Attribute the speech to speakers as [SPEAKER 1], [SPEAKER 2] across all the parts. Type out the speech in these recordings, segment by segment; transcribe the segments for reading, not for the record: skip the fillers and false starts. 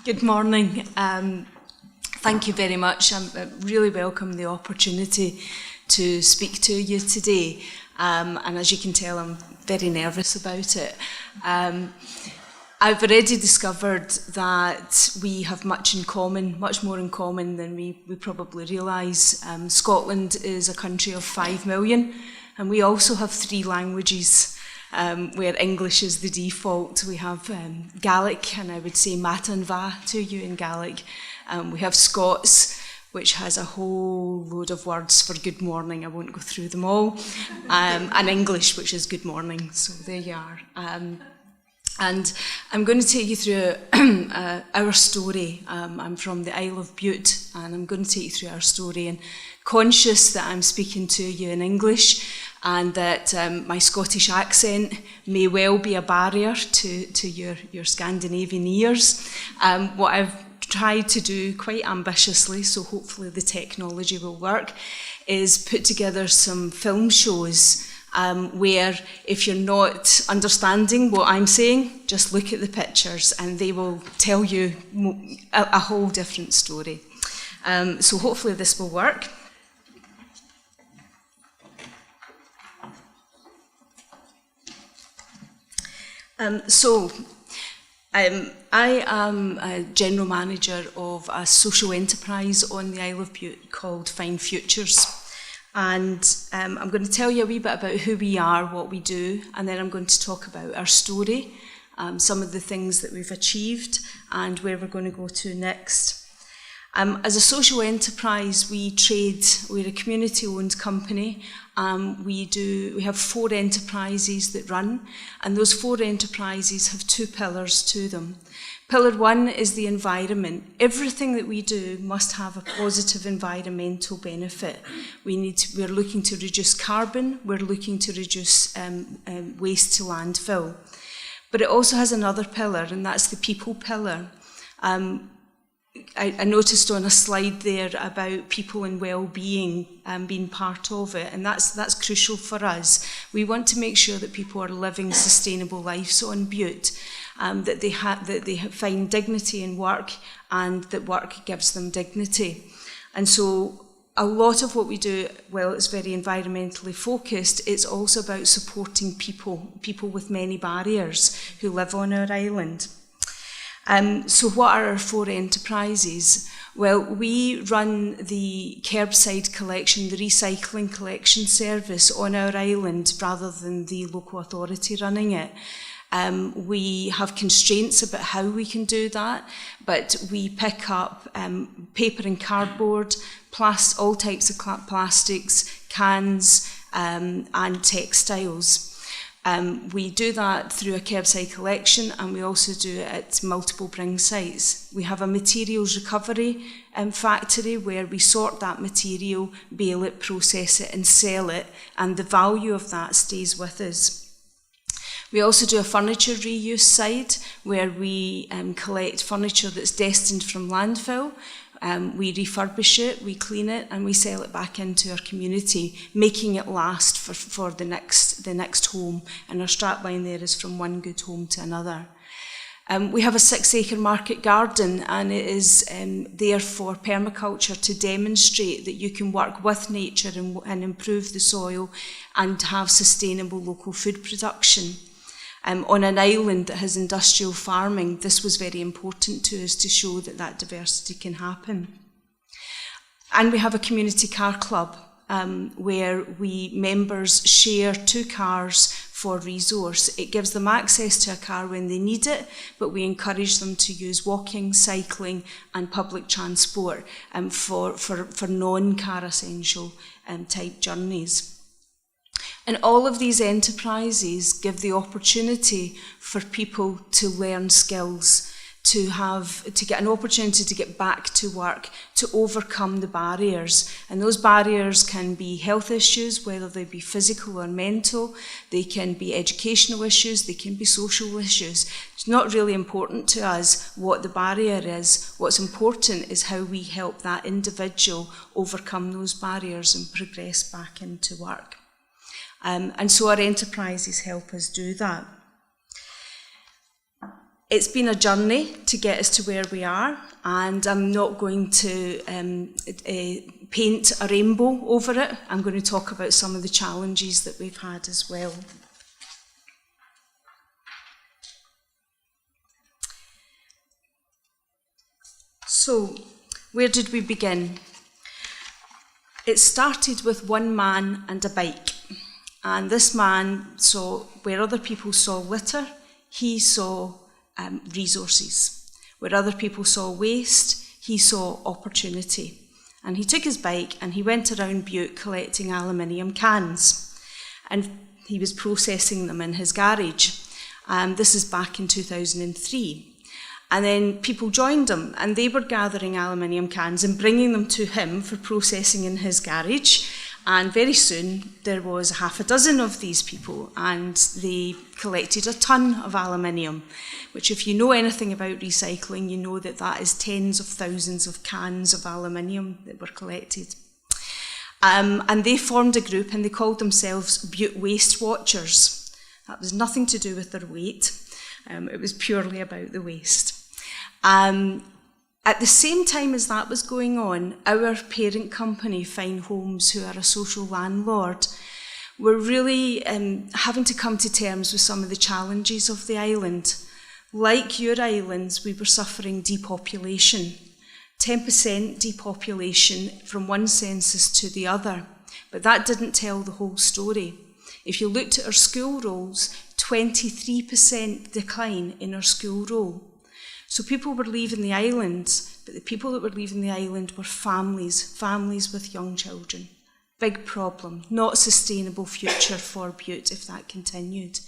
[SPEAKER 1] Good morning. Thank you very much. I really welcome the opportunity to speak to you today. And as you can tell, I'm very nervous about it. I've already discovered that we have much in common, much more in common than we probably realise. Scotland is a country of 5 million, and we also have 3 languages. Where English is the default. We have Gaelic, and I would say Matan Va to you in Gaelic. We have Scots, which has a whole load of words for good morning. I won't go through them all. And English, which is good morning. So there you are. And I'm going to take you through our story. I'm from the Isle of Bute, and I'm going to take you through our story, and conscious that I'm speaking to you in English, and that my Scottish accent may well be a barrier to your Scandinavian ears. What I've tried to do quite ambitiously, so hopefully the technology will work, is put together some film shows where if you're not understanding what I'm saying, just look at the pictures and they will tell you a whole different story. So hopefully this will work. I am a general manager of a social enterprise on the Isle of Bute called Find Futures. And I'm going to tell you a wee bit about who we are, what we do, and then I'm going to talk about our story, some of the things that we've achieved, and where we're going to go to next. As a social enterprise, we're a community-owned company. We have 4 enterprises that run, and those 4 enterprises have 2 pillars to them. Pillar 1 is the environment. Everything that we do must have a positive environmental benefit. We're looking to reduce carbon, we're looking to reduce waste to landfill. But it also has another pillar, and that's the people pillar. I noticed on a slide there about people and well-being being part of it, and that's crucial for us. We want to make sure that people are living sustainable lives on Bute, that they find dignity in work, and that work gives them dignity. And so a lot of what we do, well, it's very environmentally focused, it's also about supporting people with many barriers who live on our island. So what are our 4 enterprises? Well, we run the curbside collection, the recycling collection service on our island rather than the local authority running it. We have constraints about how we can do that, but we pick up paper and cardboard, all types of plastics, cans, and textiles. We do that through a curbside collection, and we also do it at multiple bring sites. We have a materials recovery factory where we sort that material, bale it, process it and sell it, and the value of that stays with us. We also do a furniture reuse site where we collect furniture that's destined from landfill. We refurbish it, we clean it, and we sell it back into our community, making it last for the next home. And our strapline there is from one good home to another. We have a 6-acre market garden, and it is there for permaculture to demonstrate that you can work with nature and improve the soil and have sustainable local food production. On an island that has industrial farming, this was very important to us to show that diversity can happen. And we have a community car club where members share 2 cars for resource. It gives them access to a car when they need it, but we encourage them to use walking, cycling and public transport for non-car essential type journeys. And all of these enterprises give the opportunity for people to learn skills, to get an opportunity to get back to work, to overcome the barriers. And those barriers can be health issues, whether they be physical or mental. They can be educational issues. They can be social issues. It's not really important to us what the barrier is. What's important is how we help that individual overcome those barriers and progress back into work. And so our enterprises help us do that. It's been a journey to get us to where we are, and I'm not going to paint a rainbow over it. I'm going to talk about some of the challenges that we've had as well. So, where did we begin? It started with one man and a bike. And this man saw, where other people saw litter, he saw resources. Where other people saw waste, he saw opportunity. And he took his bike and he went around Bute collecting aluminium cans. And he was processing them in his garage. This is back in 2003. And then people joined him, and they were gathering aluminium cans and bringing them to him for processing in his garage. And very soon there was half a dozen of these people, and they collected a ton of aluminium, which, if you know anything about recycling, you know that that is tens of thousands of cans of aluminium that were collected. And they formed a group, and they called themselves Bute Waste Watchers. That was nothing to do with their weight. It was purely about the waste. At the same time as that was going on, our parent company, Fine Homes, who are a social landlord, were really having to come to terms with some of the challenges of the island. Like your islands, we were suffering depopulation. 10% depopulation from one census to the other. But that didn't tell the whole story. If you looked at our school rolls, 23% decline in our school roll. So people were leaving the island, but the people that were leaving the island were families with young children. Big problem, not sustainable future for Bute if that continued.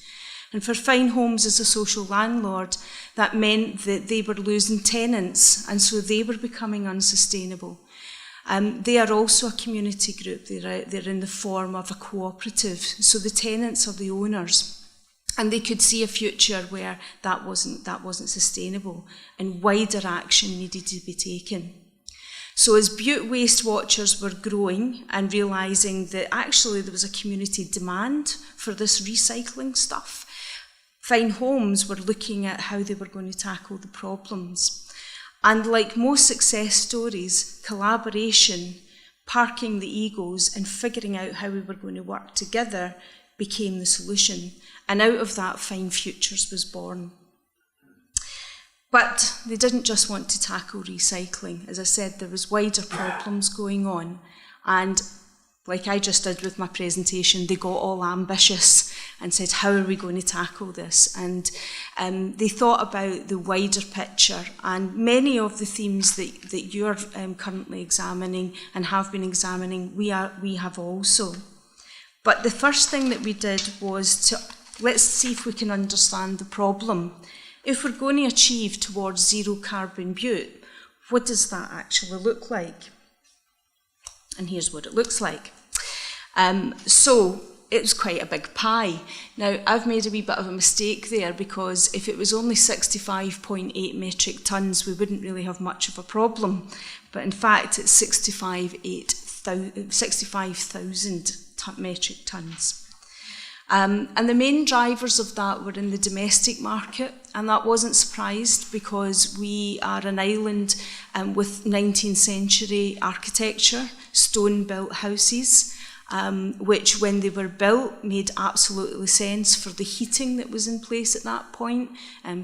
[SPEAKER 1] And for Fine Homes as a social landlord, that meant that they were losing tenants, and so they were becoming unsustainable. They are also a community group. They're in the form of a cooperative, so the tenants are the owners. And they could see a future where that wasn't sustainable, and wider action needed to be taken. So as Bute Waste Watchers were growing and realising that actually there was a community demand for this recycling stuff, Fine Homes were looking at how they were going to tackle the problems. And like most success stories, collaboration, parking the egos and figuring out how we were going to work together became the solution. And out of that, Fine Futures was born. But they didn't just want to tackle recycling. As I said, there was wider problems going on. And like I just did with my presentation, they got all ambitious and said, how are we going to tackle this? And they thought about the wider picture. And many of the themes that you're currently examining and have been examining, we have also. But the first thing that we did was let's see if we can understand the problem. If we're going to achieve towards zero carbon Bute, what does that actually look like? And here's what it looks like. So it was quite a big pie. Now, I've made a wee bit of a mistake there, because if it was only 65.8 metric tonnes, we wouldn't really have much of a problem. But in fact, it's 65,000 metric tonnes. And the main drivers of that were in the domestic market, and that wasn't surprised because we are an island with 19th century architecture, stone-built houses, which when they were built made absolutely sense for the heating that was in place at that point,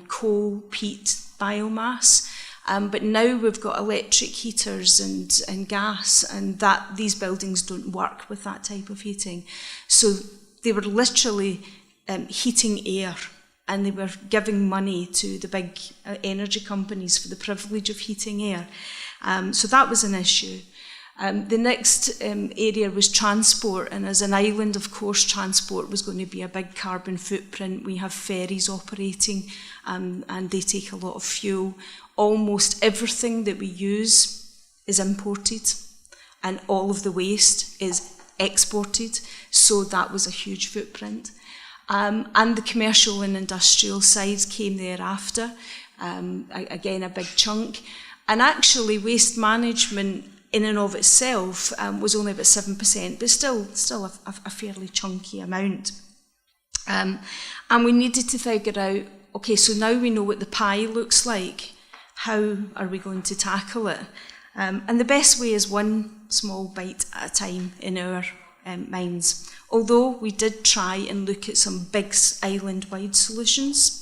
[SPEAKER 1] coal, peat, biomass. But now we've got electric heaters and gas, and that these buildings don't work with that type of heating. So they were literally heating air, and they were giving money to the big energy companies for the privilege of heating air. So that was an issue. The next area was transport, and as an island, of course, transport was going to be a big carbon footprint. We have ferries operating, and they take a lot of fuel. Almost everything that we use is imported, and all of the waste is exported, so that was a huge footprint. And the commercial and industrial sides came thereafter, again a big chunk. And actually waste management in and of itself was only about 7%, but still a fairly chunky amount. And we needed to figure out okay, so now we know what the pie looks like. How are we going to tackle it? And the best way is one small bite at a time in our minds. Although we did try and look at some big island-wide solutions.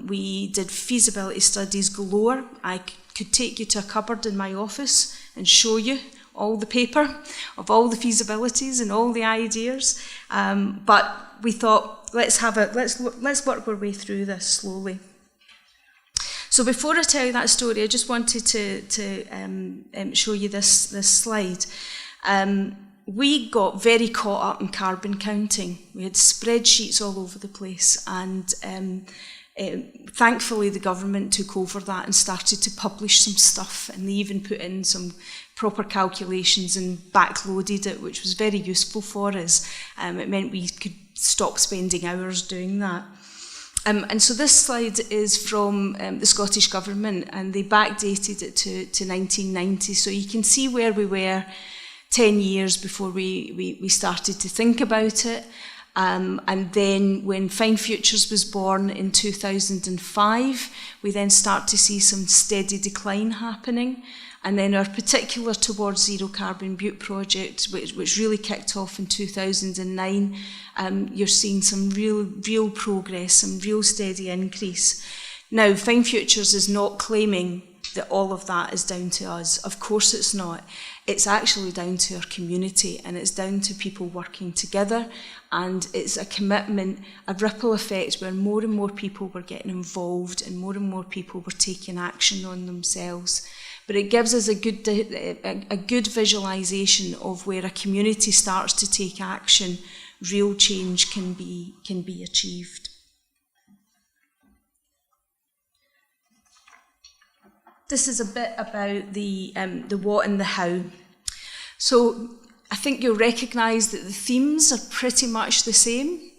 [SPEAKER 1] We did feasibility studies galore. I could take you to a cupboard in my office and show you all the paper of all the feasibilities and all the ideas. But we thought, let's work our way through this slowly. So before I tell you that story, I just wanted to show you this slide. We got very caught up in carbon counting. We had spreadsheets all over the place, and thankfully the government took over that and started to publish some stuff, and they even put in some proper calculations and backloaded it, which was very useful for us. It meant we could stop spending hours doing that. And so this slide is from the Scottish Government, and they backdated it to 1990. So you can see where we were 10 years before we started to think about it. And then when Fine Futures was born in 2005, we then start to see some steady decline happening. And then our particular Towards Zero Carbon Butte project, which really kicked off in 2009, you're seeing some real progress, some real steady increase. Now, Fine Futures is not claiming that all of that is down to us. Of course it's not. It's actually down to our community, and it's down to people working together, and it's a commitment, a ripple effect where more and more people were getting involved and more people were taking action on themselves. But it gives us a good visualisation of where a community starts to take action, real change can be achieved. This is a bit about the what and the how. So I think you'll recognise that the themes are pretty much the same.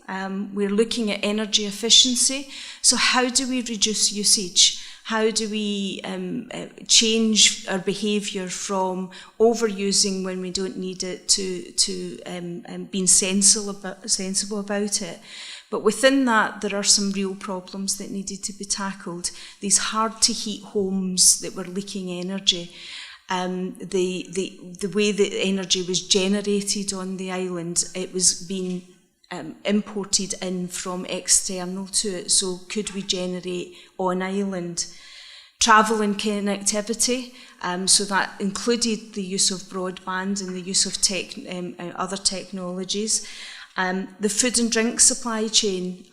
[SPEAKER 1] We're looking at energy efficiency. So how do we reduce usage? How do we change our behaviour from overusing when we don't need it to being sensible about it? But within that, there are some real problems that needed to be tackled. These hard-to-heat homes that were leaking energy, the way that energy was generated on the island, it was being imported in from external to it. So could we generate on island? Travel and connectivity, so that included the use of broadband and the use of other technologies. The food and drink supply chain,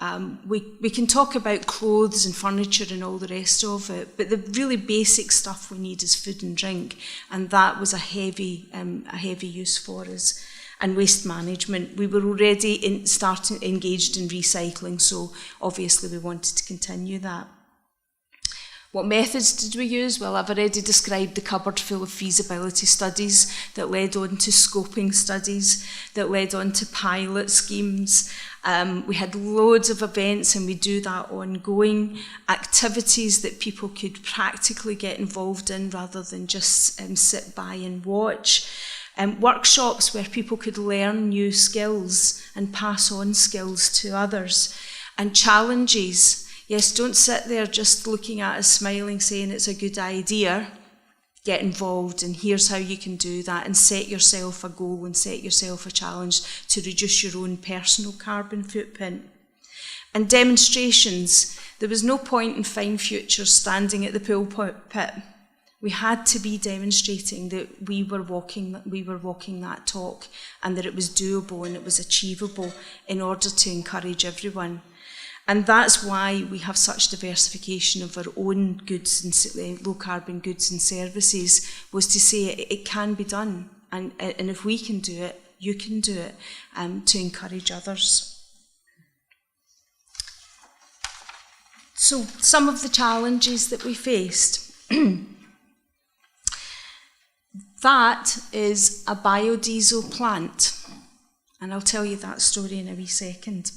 [SPEAKER 1] we can talk about clothes and furniture and all the rest of it, but the really basic stuff we need is food and drink, and that was a heavy use for us. And waste management, we were already engaged in recycling, so obviously we wanted to continue that. What methods did we use? Well, I've already described the cupboard full of feasibility studies that led on to scoping studies, that led on to pilot schemes. We had loads of events, and we do that ongoing. Activities that people could practically get involved in rather than just sit by and watch. Workshops where people could learn new skills and pass on skills to others. And challenges. Yes, don't sit there just looking at us, smiling, saying it's a good idea. Get involved, and here's how you can do that, and set yourself a goal and set yourself a challenge to reduce your own personal carbon footprint. And demonstrations. There was no point in Fine Futures standing at the pulpit. We had to be demonstrating that we were walking that talk, and that it was doable and it was achievable in order to encourage everyone. And that's why we have such diversification of our own goods and low carbon goods and services, was to say it can be done. And if we can do it, you can do it, to encourage others. So some of the challenges that we faced. That is a biodiesel plant. And I'll tell you that story in a wee second.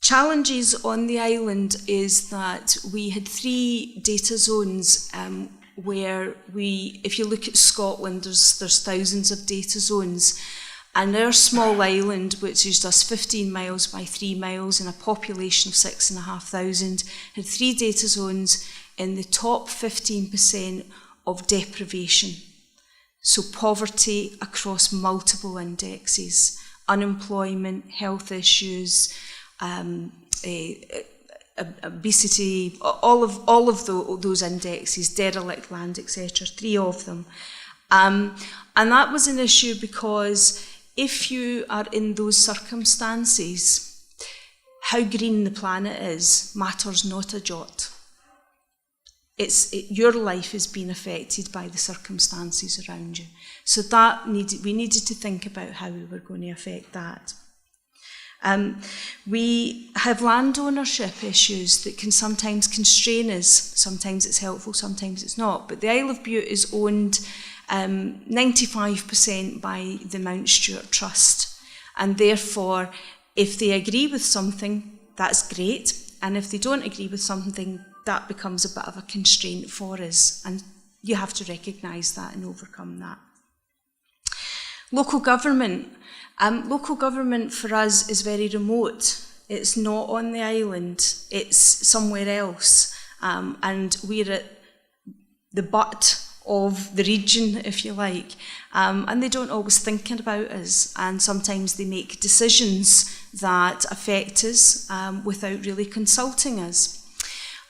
[SPEAKER 1] Challenges on the island is that we had 3 data zones where if you look at Scotland, there's thousands of data zones, And our small island, which is just 15 miles by 3 miles and a population of 6,500, had 3 data zones in the top 15% of deprivation. So poverty across multiple indexes, unemployment, health issues, obesity, all of those indexes, derelict land, etc., 3 of them. And that was an issue because if you are in those circumstances, how green the planet is matters not a jot. Your life is being affected by the circumstances around you. So we needed to think about how we were going to affect that. We have land ownership issues that can sometimes constrain us. Sometimes it's helpful, sometimes it's not. But the Isle of Bute is owned 95% by the Mount Stewart Trust. And therefore, if they agree with something, that's great. And if they don't agree with something, that becomes a bit of a constraint for us. And you have to recognise that and overcome that. Local government. Local government for us is very remote. It's not on the island, it's somewhere else. And we're at the butt of the region, if you like. And they don't always think about us. And sometimes they make decisions that affect us without really consulting us.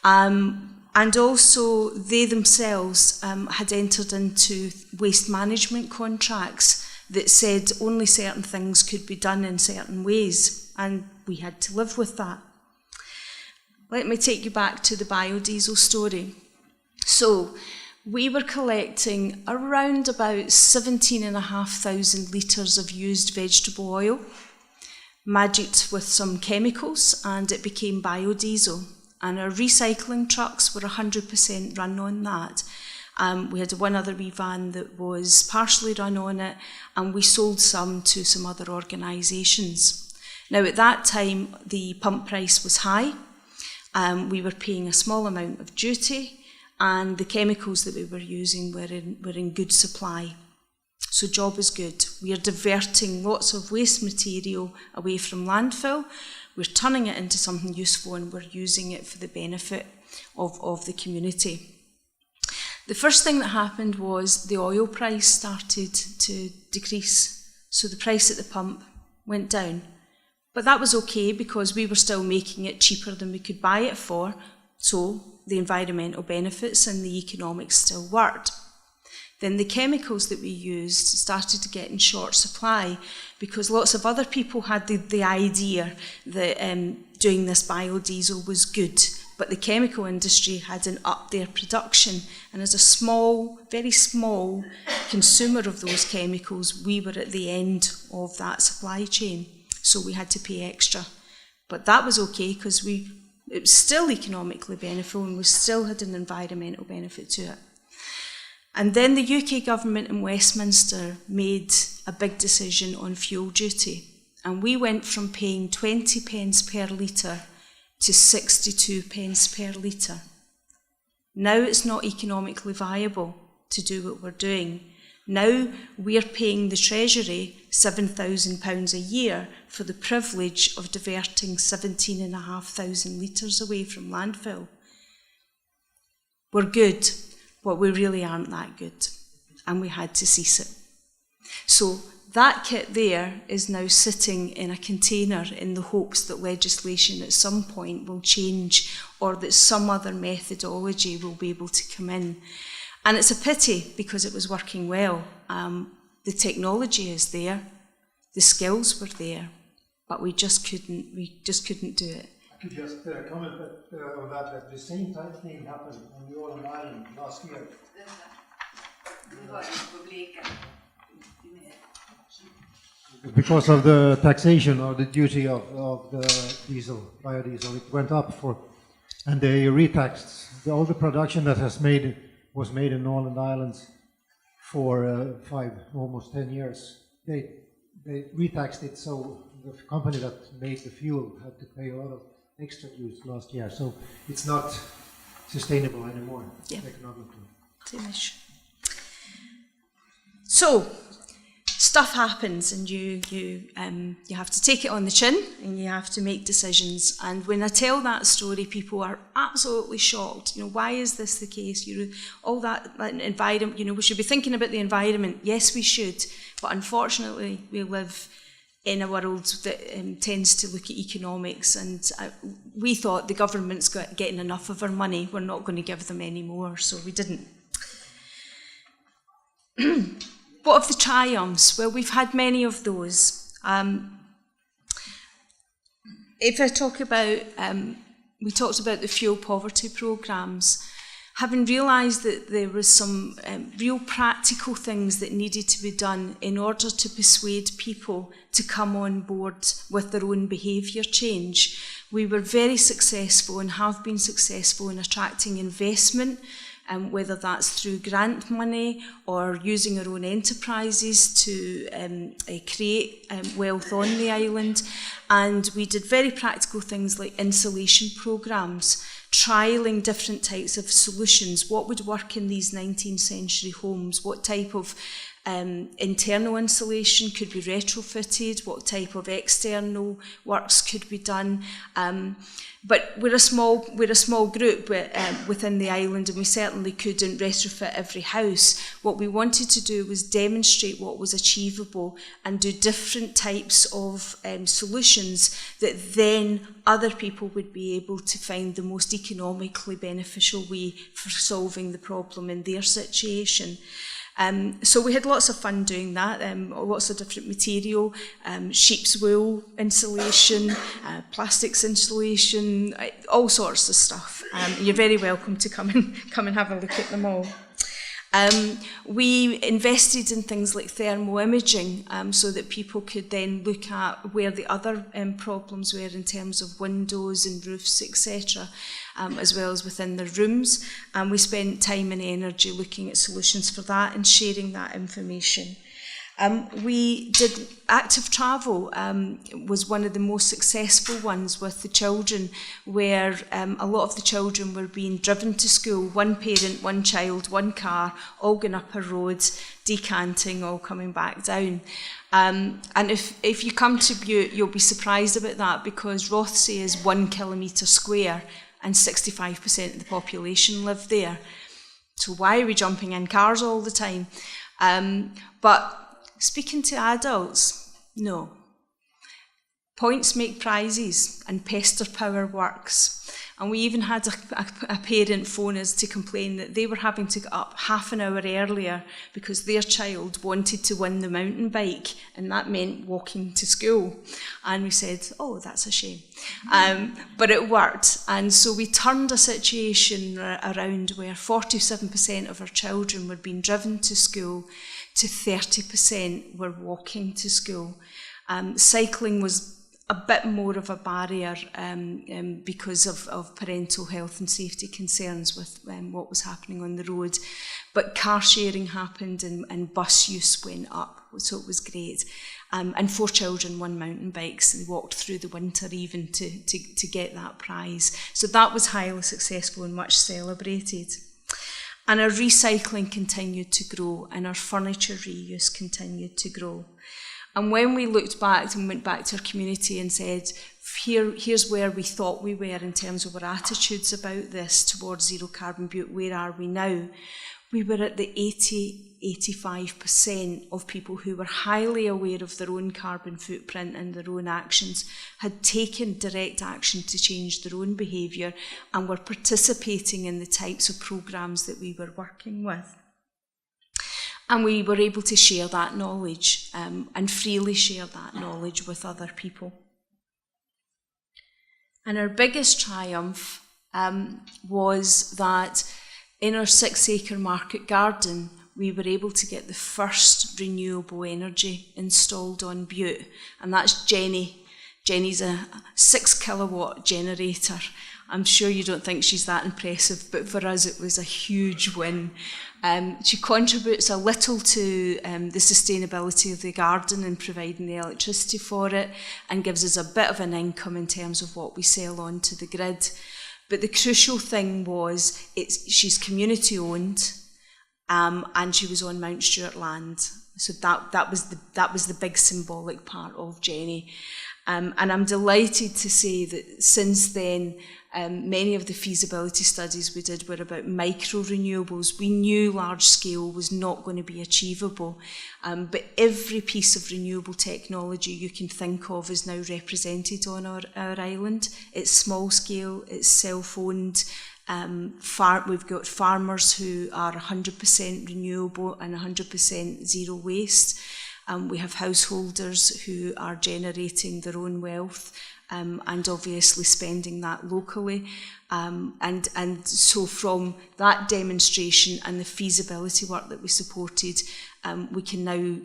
[SPEAKER 1] And also, they themselves had entered into waste management contracts that said only certain things could be done in certain ways, and we had to live with that. Let me take you back to the biodiesel story. So, we were collecting around about 17,500 litres of used vegetable oil, magicked with some chemicals, and it became biodiesel. And our recycling trucks were 100% run on that. We had one other wee van that was partially run on it, and we sold some to some other organisations. Now, at that time, the pump price was high. We were paying a small amount of duty, and the chemicals that we were using were in good supply. So job is good. We are diverting lots of waste material away from landfill. We're turning it into something useful, and we're using it for the benefit of the community. The first thing that happened was the oil price started to decrease. So the price at the pump went down. But that was okay because we were still making it cheaper than we could buy it for. So the environmental benefits and the economics still worked. Then the chemicals that we used started to get in short supply because lots of other people had the idea that doing this biodiesel was good. But the chemical industry hadn't upped their production. And as a small, very small consumer of those chemicals, we were at the end of that supply chain. So we had to pay extra. But that was okay because it was still economically beneficial and we still had an environmental benefit to it. And then the UK government in Westminster made a big decision on fuel duty. And we went from paying 20 pence per litre to 62 pence per litre. Now it's not economically viable to do what we're doing. Now we're paying the Treasury £7,000 a year for the privilege of diverting 17,500 litres away from landfill. We're good, but we really aren't that good, and we had to cease it. So that kit there is now sitting in a container in the hopes that legislation at some point will change or that some other methodology will be able to come in. And it's a pity because it was working well. The technology is there, the skills were there, but we just couldn't do it.
[SPEAKER 2] I could just comment on that the same type thing happened on the Åland Island last year. Because of the taxation or the duty of the biodiesel, it went up and they retaxed all the production that was made in Åland Islands for almost 10 years. They retaxed it, so the company that made the fuel had to pay a lot of extra dues last year. So it's not sustainable anymore economically.
[SPEAKER 1] So, stuff happens, and you have to take it on the chin, and you have to make decisions. And when I tell that story, people are absolutely shocked. Why is this the case? All that environment. We should be thinking about the environment. Yes, we should, but unfortunately, we live in a world that tends to look at economics, and we thought the government's getting enough of our money. We're not going to give them any more, so we didn't. What of the triumphs? Well, we've had many of those. If I talk about, we talked about the fuel poverty programmes. Having realised that there was some real practical things that needed to be done in order to persuade people to come on board with their own behaviour change, we were very successful and have been successful in attracting investment, whether that's through grant money or using our own enterprises to create wealth on the island. And we did very practical things like insulation programmes, trialling different types of solutions. What would work in these 19th century homes? What type of internal insulation could be retrofitted? What type of external works could be done? But we're a small group within the island, and we certainly couldn't retrofit every house. What we wanted to do was demonstrate what was achievable and do different types of solutions that then other people would be able to find the most economically beneficial way for solving the problem in their situation. So we had lots of fun doing that, lots of different material, sheep's wool insulation, plastics insulation, all sorts of stuff. You're very welcome to come and have a look at them all. We invested in things like thermal imaging so that people could then look at where the other problems were in terms of windows and roofs, etc., as well as within their rooms. And we spent time and energy looking at solutions for that and sharing that information. We did active travel, was one of the most successful ones with the children, where a lot of the children were being driven to school, one parent, one child, one car, all going up a road, decanting, all coming back down. And if you come to Bute, you'll be surprised about that, because Rothesay is 1 kilometre square and 65% of the population live there. So why are we jumping in cars all the time? But speaking to adults, no. Points make prizes, and pester power works. And we even had a parent phone us to complain that they were having to get up half an hour earlier because their child wanted to win the mountain bike, and that meant walking to school. And we said, oh, that's a shame. But it worked. And so we turned a situation around where 47% of our children were being driven to school to 30% were walking to school. Cycling was a bit more of a barrier because of parental health and safety concerns with what was happening on the road. But car sharing happened, and bus use went up, so it was great. And 4 children won mountain bikes. They walked through the winter even to get that prize. So that was highly successful and much celebrated. And our recycling continued to grow, and our furniture reuse continued to grow. And when we looked back and went back to our community and said, here's where we thought we were in terms of our attitudes about this towards zero carbon Bute, where are we now? We were at the 85% of people who were highly aware of their own carbon footprint and their own actions, had taken direct action to change their own behaviour, and were participating in the types of programmes that we were working with. And we were able to share that knowledge and freely share that knowledge with other people. And our biggest triumph was that in our 6-acre market garden, we were able to get the first renewable energy installed on Bute. And that's Jenny. Jenny's a 6 kilowatt generator. I'm sure you don't think she's that impressive, but for us it was a huge win. She contributes a little to the sustainability of the garden and providing the electricity for it, and gives us a bit of an income in terms of what we sell on to the grid. But the crucial thing was she's community owned, and she was on Mount Stewart land. So that was the big symbolic part of Jenny. And I'm delighted to say that since then, many of the feasibility studies we did were about micro-renewables. We knew large scale was not going to be achievable, but every piece of renewable technology you can think of is now represented on our island. It's small scale, it's self-owned. We've got farmers who are 100% renewable and 100% zero waste. We have householders who are generating their own wealth and obviously spending that locally. And so from that demonstration and the feasibility work that we supported, we can now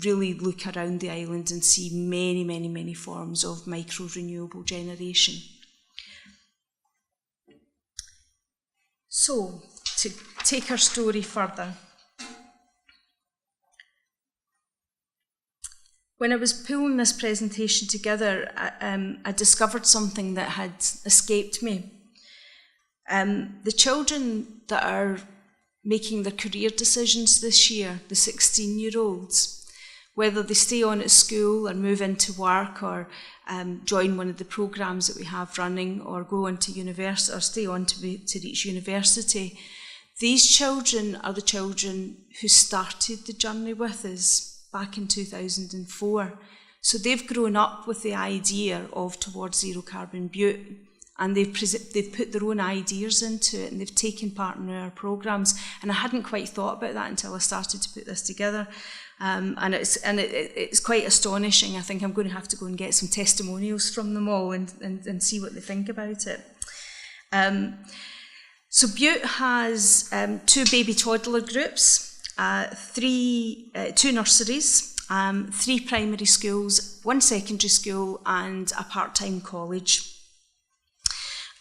[SPEAKER 1] really look around the island and see many, many, many forms of micro-renewable generation. So, to take our story further, when I was pulling this presentation together, I discovered something that had escaped me. The children that are making their career decisions this year, the 16-year-olds, whether they stay on at school or move into work or join one of the programmes that we have running or go on to university or stay on to reach university, these children are the children who started the journey with us back in 2004. So they've grown up with the idea of Towards Zero Carbon Butte, and they've put their own ideas into it, and they've taken part in our programmes. And I hadn't quite thought about that until I started to put this together. And it's quite astonishing. I think I'm going to have to go and get some testimonials from them all and see what they think about it. So Butte has 2 baby toddler groups, 2 nurseries, 3 primary schools, 1 secondary school and a part-time college.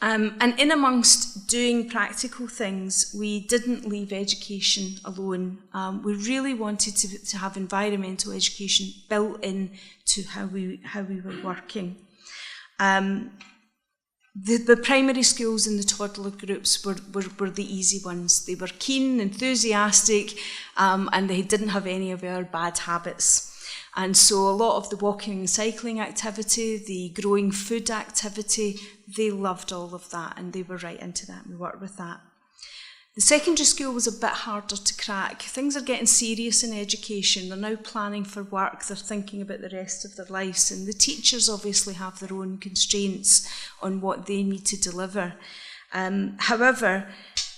[SPEAKER 1] And in amongst doing practical things, we didn't leave education alone. We really wanted to have environmental education built into how we were working. The primary schools and the toddler groups were the easy ones. They were keen, enthusiastic, and they didn't have any of our bad habits. And so a lot of the walking and cycling activity, the growing food activity, they loved all of that, and they were right into that. We worked with that. The secondary school was a bit harder to crack. Things are getting serious in education. They're now planning for work. They're thinking about the rest of their lives. And the teachers obviously have their own constraints on what they need to deliver. However,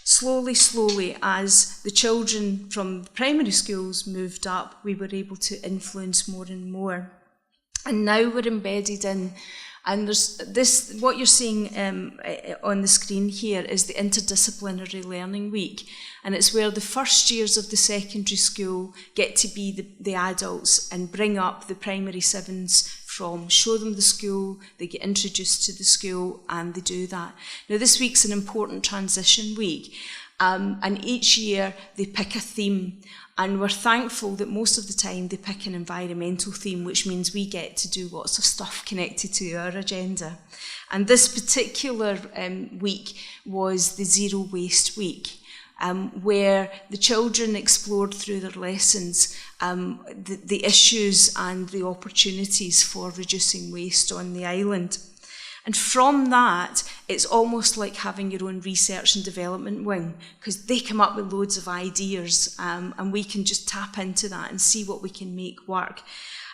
[SPEAKER 1] slowly, as the children from the primary schools moved up, we were able to influence more and more. And now we're embedded in, and there's this, what you're seeing on the screen here is the Interdisciplinary Learning Week. And it's where the first years of the secondary school get to be the adults and bring up the primary 7s show them the school, they get introduced to the school, and they do that. Now, this week's an important transition week, and each year they pick a theme, and we're thankful that most of the time they pick an environmental theme, which means we get to do lots of stuff connected to our agenda. And this particular week was the Zero Waste Week. Where the children explored through their lessons the issues and the opportunities for reducing waste on the island. And from that, it's almost like having your own research and development wing, because they come up with loads of ideas, and we can just tap into that and see what we can make work.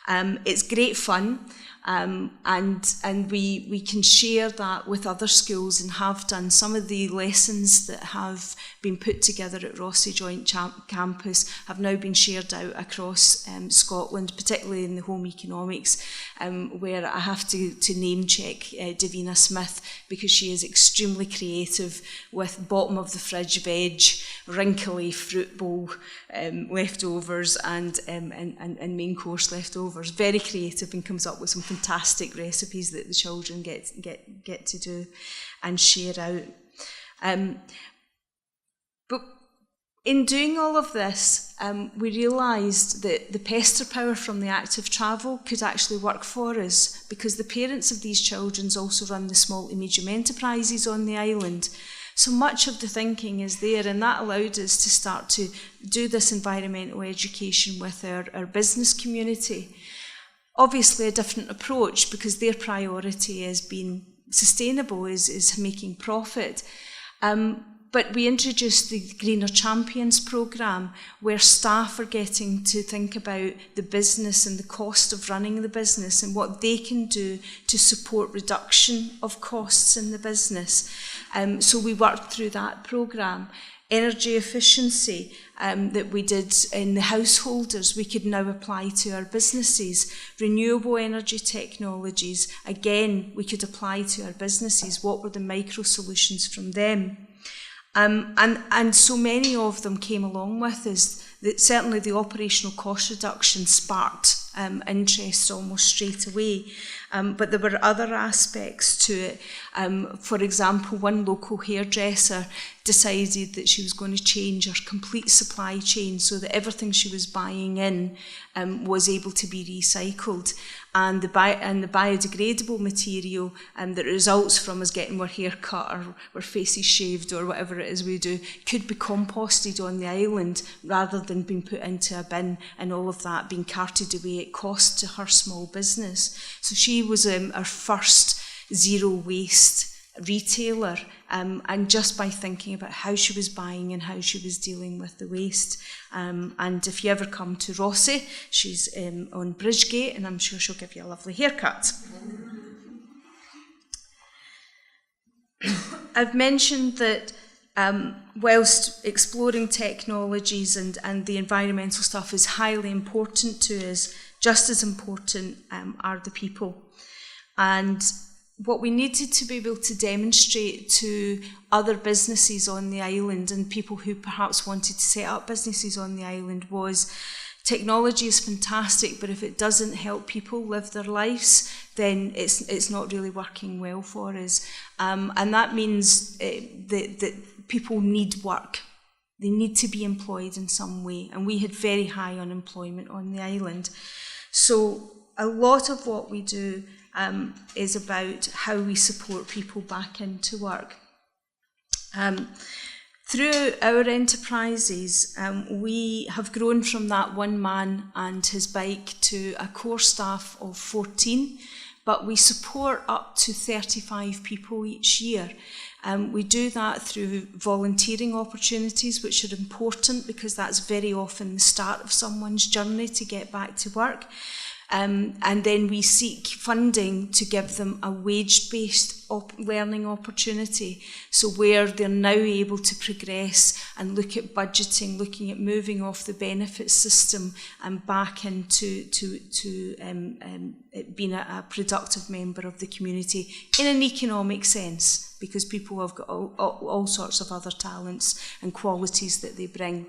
[SPEAKER 1] It's great fun, and we can share that with other schools and have done. Some of the lessons that have been put together at Rossi Joint Campus have now been shared out across Scotland, particularly in the home economics, where I have to name check Davina Smith, because she is extremely creative with bottom of the fridge veg, wrinkly fruit bowl leftovers, and main course leftovers. Very creative, and comes up with some fantastic recipes that the children get to do and share out. But in doing all of this, we realised that the pester power from the active travel could actually work for us, because the parents of these children also run the small to medium enterprises on the island. So much of the thinking is there, and that allowed us to start to do this environmental education with our business community. Obviously a different approach, because their priority is being sustainable, is making profit. But we introduced the Greener Champions programme, where staff are getting to think about the business and the cost of running the business and what they can do to support reduction of costs in the business. So we worked through that programme. Energy efficiency that we did in the householders, we could now apply to our businesses. Renewable energy technologies, again, we could apply to our businesses. What were the micro solutions from them? And so many of them came along with us. That certainly the operational cost reduction sparked interest almost straight away. But there were other aspects to it. For example, one local hairdresser decided that she was going to change her complete supply chain so that everything she was buying in was able to be recycled. And the biodegradable material that results from us getting our hair cut or our faces shaved or whatever it is we do could be composted on the island rather than being put into a bin and all of that being carted away at cost to her small business. So she was our first zero waste retailer, and just by thinking about how she was buying and how she was dealing with the waste. And if you ever come to Rossi, she's on Bridgegate, and I'm sure she'll give you a lovely haircut. I've mentioned that whilst exploring technologies and the environmental stuff is highly important to us, just as important are the people. And what we needed to be able to demonstrate to other businesses on the island and people who perhaps wanted to set up businesses on the island was technology is fantastic, but if it doesn't help people live their lives, then it's not really working well for us. And that means that people need work. They need to be employed in some way. And we had very high unemployment on the island. So a lot of what we do is about how we support people back into work. Through our enterprises, we have grown from that one man and his bike to a core staff of 14, but we support up to 35 people each year. We do that through volunteering opportunities, which are important because that's very often the start of someone's journey to get back to work. And then we seek funding to give them a wage-based learning opportunity, so where they're now able to progress and look at budgeting, looking at moving off the benefits system and back into being a productive member of the community in an economic sense, because people have got all sorts of other talents and qualities that they bring.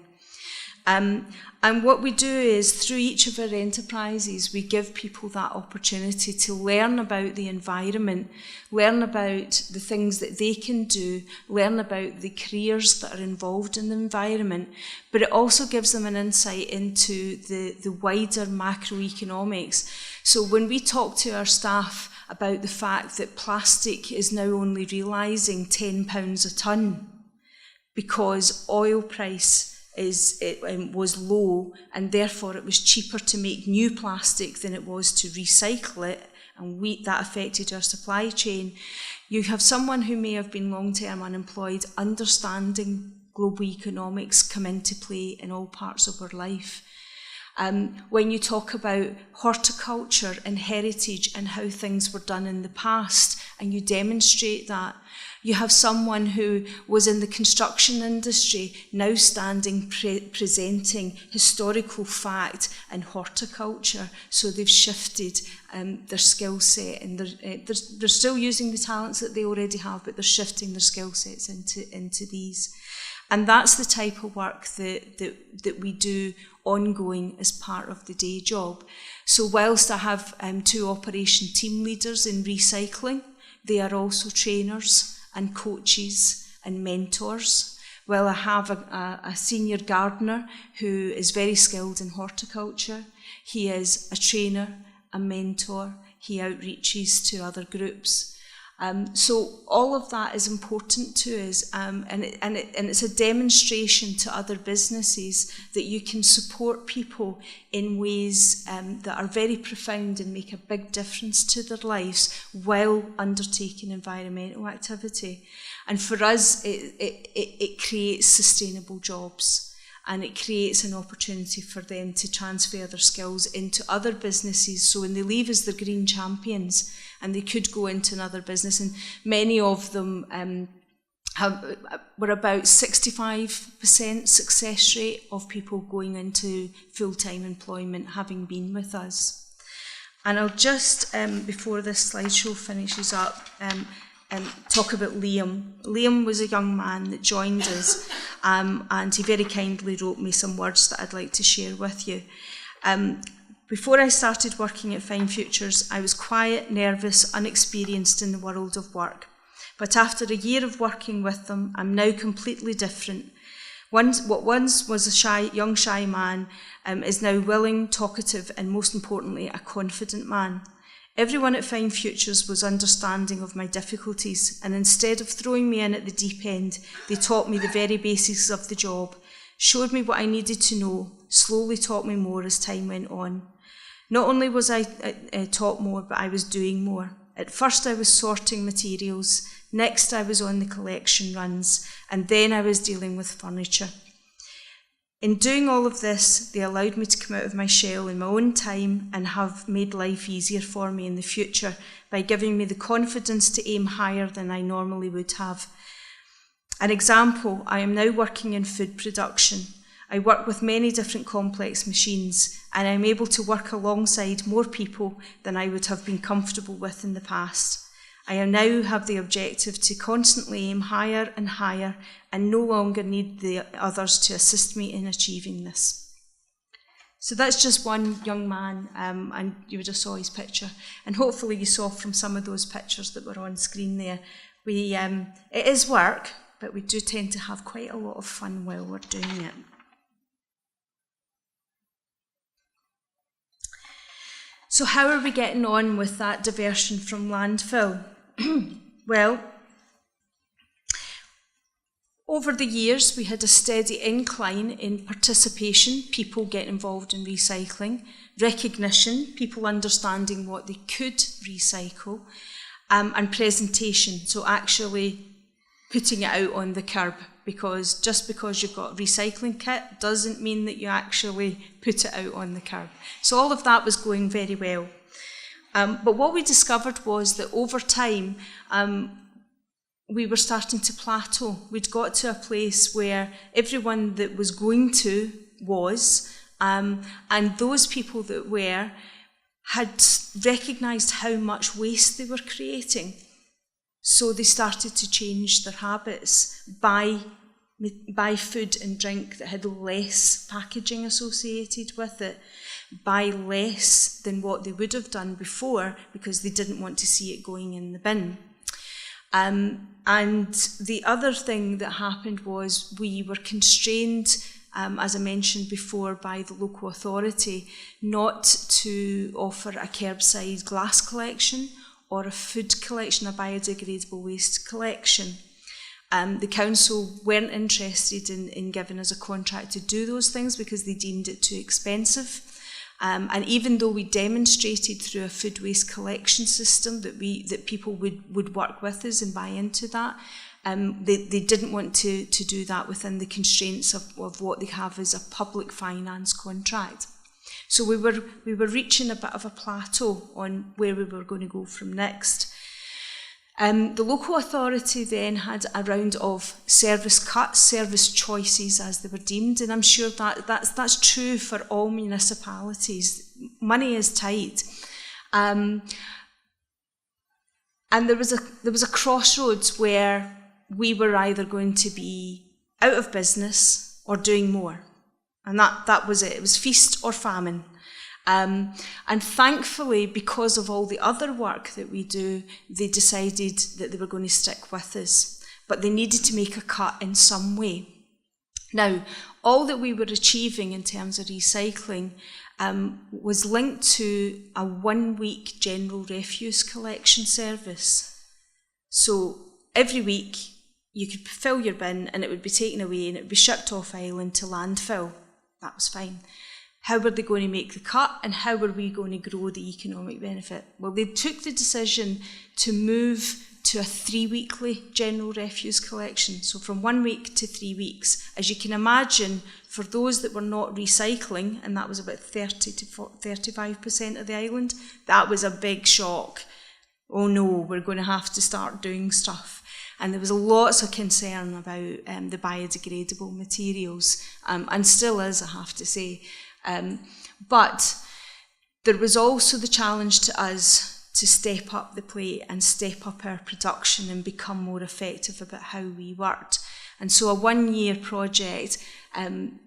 [SPEAKER 1] And what we do is, through each of our enterprises, we give people that opportunity to learn about the environment, learn about the things that they can do, learn about the careers that are involved in the environment, but it also gives them an insight into the wider macroeconomics. So when we talk to our staff about the fact that plastic is now only realising £10 a tonne because oil price was low, and therefore it was cheaper to make new plastic than it was to recycle it, and that affected our supply chain. You have someone who may have been long-term unemployed understanding global economics come into play in all parts of our life. When you talk about horticulture and heritage and how things were done in the past, and you demonstrate that, you have someone who was in the construction industry now standing presenting historical fact and horticulture. So they've shifted their skill set, and they're still using the talents that they already have, but they're shifting their skill sets into these. And that's the type of work that we do ongoing as part of the day job. So whilst I have 2 operation team leaders in recycling, they are also trainers and coaches and mentors. Well, I have a senior gardener who is very skilled in horticulture. He is a trainer, a mentor. He outreaches to other groups. So all of that is important to us, and it's a demonstration to other businesses that you can support people in ways that are very profound and make a big difference to their lives while undertaking environmental activity. And for us, it creates sustainable jobs. And it creates an opportunity for them to transfer their skills into other businesses. So when they leave as the green champions, and they could go into another business, and many of them were about 65% success rate of people going into full-time employment having been with us. And I'll just, before this slideshow finishes up, talk about Liam. Liam was a young man that joined us, and he very kindly wrote me some words that I'd like to share with you. Before I started working at Fine Futures, I was quiet, nervous, unexperienced in the world of work. But after a year of working with them, I'm now completely different. What once was a young, shy man is now willing, talkative, and most importantly, a confident man. Everyone at Fine Futures was understanding of my difficulties, and instead of throwing me in at the deep end, they taught me the very basics of the job, showed me what I needed to know, slowly taught me more as time went on. Not only was I taught more, but I was doing more. At first I was sorting materials, next I was on the collection runs, and then I was dealing with furniture. In doing all of this, they allowed me to come out of my shell in my own time and have made life easier for me in the future by giving me the confidence to aim higher than I normally would have. An example, I am now working in food production. I work with many different complex machines, and I'm able to work alongside more people than I would have been comfortable with in the past. I now have the objective to constantly aim higher and higher and no longer need the others to assist me in achieving this. So that's just one young man, and you would have saw his picture. And hopefully you saw from some of those pictures that were on screen there. It is work, but we do tend to have quite a lot of fun while we're doing it. So how are we getting on with that diversion from landfill? Well, over the years we had a steady incline in participation, people getting involved in recycling, recognition, people understanding what they could recycle, and presentation, so actually putting it out on the curb, because just because you've got a recycling kit doesn't mean that you actually put it out on the curb. So all of that was going very well. But what we discovered was that over time, we were starting to plateau. We'd got to a place where everyone that was going to was, and those people that were had recognised how much waste they were creating. So they started to change their habits, buy food and drink that had less packaging associated with it, buy less than what they would have done before because they didn't want to see it going in the bin. And the other thing that happened was we were constrained, as I mentioned before, by the local authority not to offer a curbside glass collection or a food collection, a biodegradable waste collection. The council weren't interested in giving us a contract to do those things because they deemed it too expensive. And even though we demonstrated through a food waste collection system that people would work with us and buy into that, they didn't want to do that within the constraints of what they have as a public finance contract. So we were reaching a bit of a plateau on where we were going to go from next. The local authority then had a round of service cuts, service choices as they were deemed, and I'm sure that's true for all municipalities. Money is tight. And there was a crossroads where we were either going to be out of business or doing more. And that was it. It was feast or famine. And thankfully, because of all the other work that we do, they decided that they were going to stick with us. But they needed to make a cut in some way. Now, all that we were achieving in terms of recycling was linked to a 1-week general refuse collection service. So every week you could fill your bin and it would be taken away and it would be shipped off island to landfill. That was fine. How were they going to make the cut and how were we going to grow the economic benefit? Well, they took the decision to move to a 3-weekly general refuse collection. So from 1 week to 3 weeks. As you can imagine, for those that were not recycling, and that was about 30 to 35% of the island, that was a big shock. Oh no, we're going to have to start doing stuff. And there was lots of concern about the biodegradable materials, and still is, I have to say. But there was also the challenge to us to step up the plate and step up our production and become more effective about how we worked. And so a 1-year project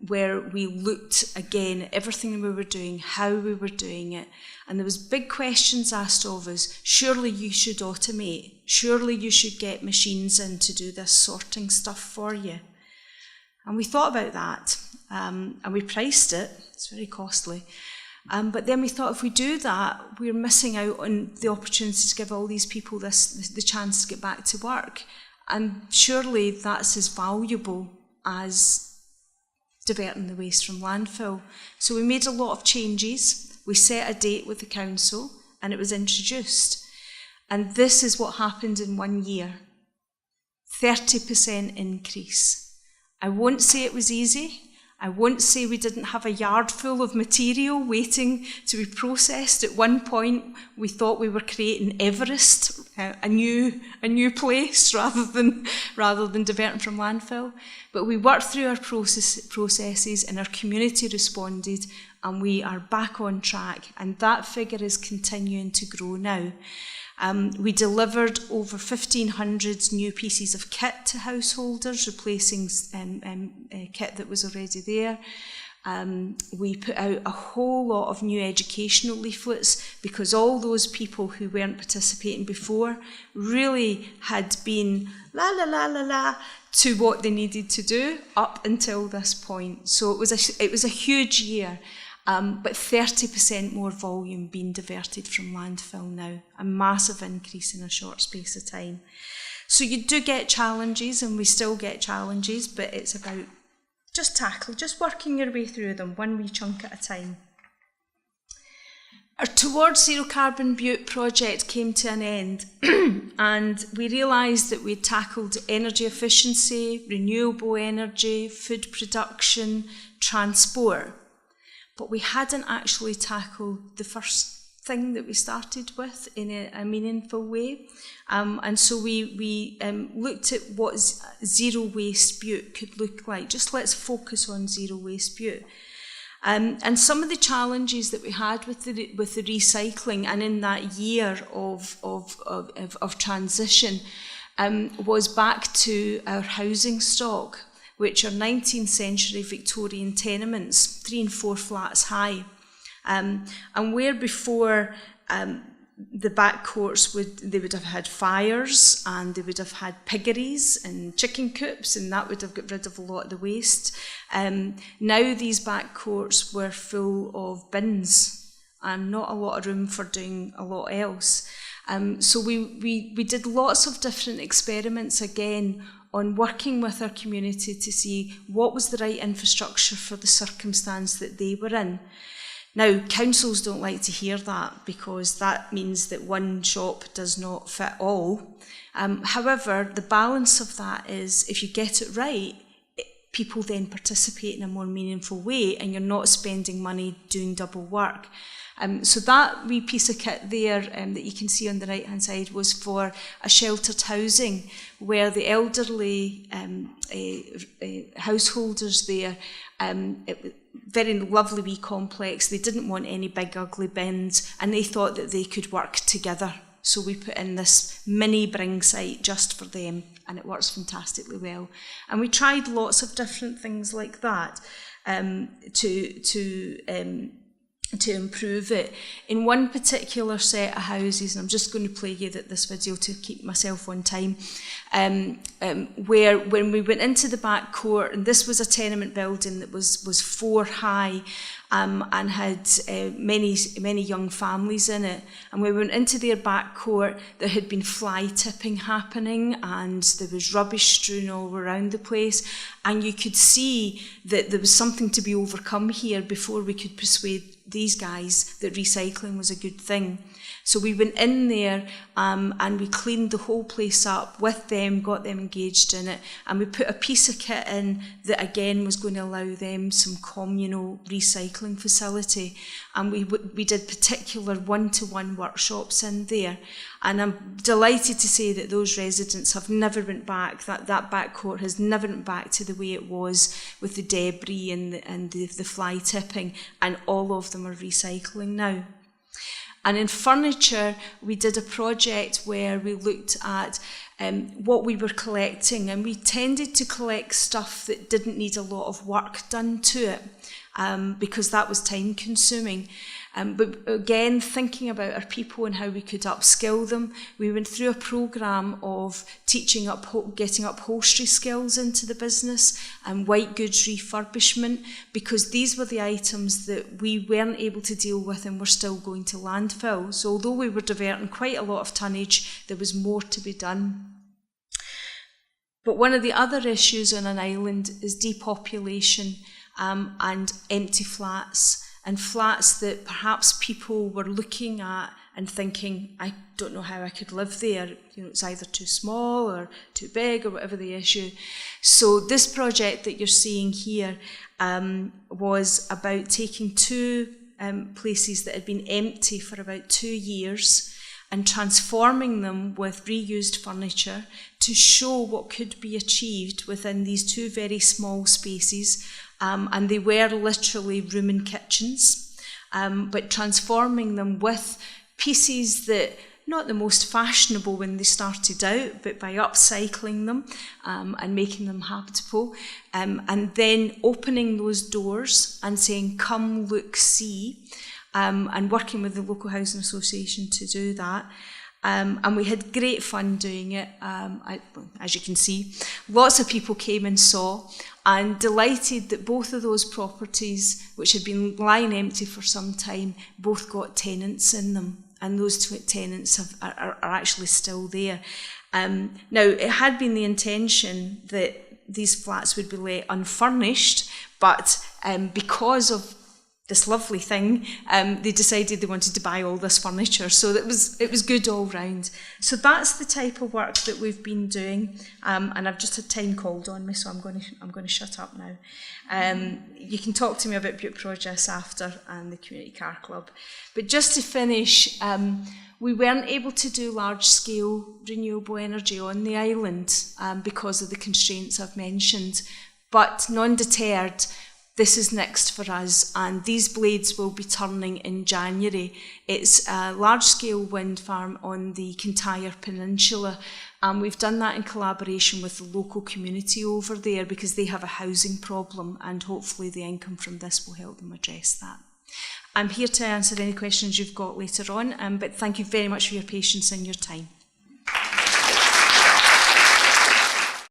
[SPEAKER 1] where we looked again at everything we were doing, how we were doing it, and there was big questions asked of us. Surely you should automate. Surely you should get machines in to do this sorting stuff for you. And we thought about that, and we priced it. It's very costly. But then we thought if we do that, we're missing out on the opportunity to give all these people the chance to get back to work. And surely that's as valuable as diverting the waste from landfill. So we made a lot of changes. We set a date with the council and it was introduced. And this is what happened in 1 year. 30% increase. I won't say it was easy. I won't say we didn't have a yard full of material waiting to be processed. At one point, we thought we were creating Everest, a new place rather than diverting from landfill. But we worked through our processes, and our community responded, and we are back on track. And that figure is continuing to grow now. We delivered over 1,500 new pieces of kit to householders, replacing kit that was already there. We put out a whole lot of new educational leaflets because all those people who weren't participating before really had been to what they needed to do up until this point. So it was a huge year. But 30% more volume being diverted from landfill now, a massive increase in a short space of time. So you do get challenges, and we still get challenges, but it's about just working your way through them, 1 wee chunk at a time. Our Towards Zero Carbon Butte project came to an end, and we realised that we'd tackled energy efficiency, renewable energy, food production, transport. But we hadn't actually tackled the first thing that we started with in a meaningful way. And so we looked at what zero waste Butte could look like. Just let's focus on zero waste Butte. And some of the challenges that we had with the recycling, and in that year of transition, was back to our housing stock, which are 19th century Victorian tenements, 3 and 4 flats high. And where before the back courts they would have had fires, and they would have had piggeries and chicken coops, and that would have got rid of a lot of the waste. Now these back courts were full of bins and not a lot of room for doing a lot else. So we did lots of different experiments again on working with our community to see what was the right infrastructure for the circumstance that they were in. Now, councils don't like to hear that because that means that one shop does not fit all. However, the balance of that is if you get it right, people then participate in a more meaningful way and you're not spending money doing double work. So that wee piece of kit there that you can see on the right-hand side was for a sheltered housing where the elderly householders there, very lovely wee complex, they didn't want any big ugly bins and they thought that they could work together. So we put in this mini bring site just for them, and it works fantastically well. And we tried lots of different things like that to to improve it. In one particular set of houses, and I'm just going to play you this video to keep myself on time, where when we went into the back court, and this was a tenement building that was 4 high, and had many young families in it. And when we went into their back court, there had been fly tipping happening, and there was rubbish strewn all around the place. And you could see that there was something to be overcome here before we could persuade these guys that recycling was a good thing. So we went in there and we cleaned the whole place up with them, got them engaged in it, and we put a piece of kit in that again was going to allow them some communal recycling facility. And we did particular one-to-one workshops in there. And I'm delighted to say that those residents have never went back, that back court has never went back to the way it was with the debris and the fly tipping, and all of them are recycling now. And in furniture, we did a project where we looked at what we were collecting, and we tended to collect stuff that didn't need a lot of work done to it, because that was time consuming. But again, thinking about our people and how we could upskill them, we went through a programme of getting upholstery skills into the business and white goods refurbishment, because these were the items that we weren't able to deal with and were still going to landfill. So although we were diverting quite a lot of tonnage, there was more to be done. But one of the other issues on an island is depopulation and empty flats. And flats that perhaps people were looking at and thinking, I don't know how I could live there. You know, it's either too small or too big or whatever the issue. So this project that you're seeing here was about taking 2 places that had been empty for about 2 years and transforming them with reused furniture to show what could be achieved within these 2 very small spaces. And they were literally room and kitchens, but transforming them with pieces that, not the most fashionable when they started out, but by upcycling them and making them habitable, and then opening those doors and saying, come, look, see, and working with the local housing association to do that. And we had great fun doing it, as you can see. Lots of people came and saw, and delighted that both of those properties, which had been lying empty for some time, both got tenants in them, and those tenants are actually still there. Now, it had been the intention that these flats would be let unfurnished, but because of this lovely thing, they decided they wanted to buy all this furniture, so it was good all round. So that's the type of work that we've been doing, and I've just had time called on me, so I'm going to shut up now. You can talk to me about Butte Produce after and the Community Car Club, but just to finish, we weren't able to do large-scale renewable energy on the island because of the constraints I've mentioned, but non-deterred, this is next for us, and these blades will be turning in January. It's a large-scale wind farm on the Kintyre Peninsula, and we've done that in collaboration with the local community over there because they have a housing problem, and hopefully the income from this will help them address that. I'm here to answer any questions you've got later on, but thank you very much for your patience and your time.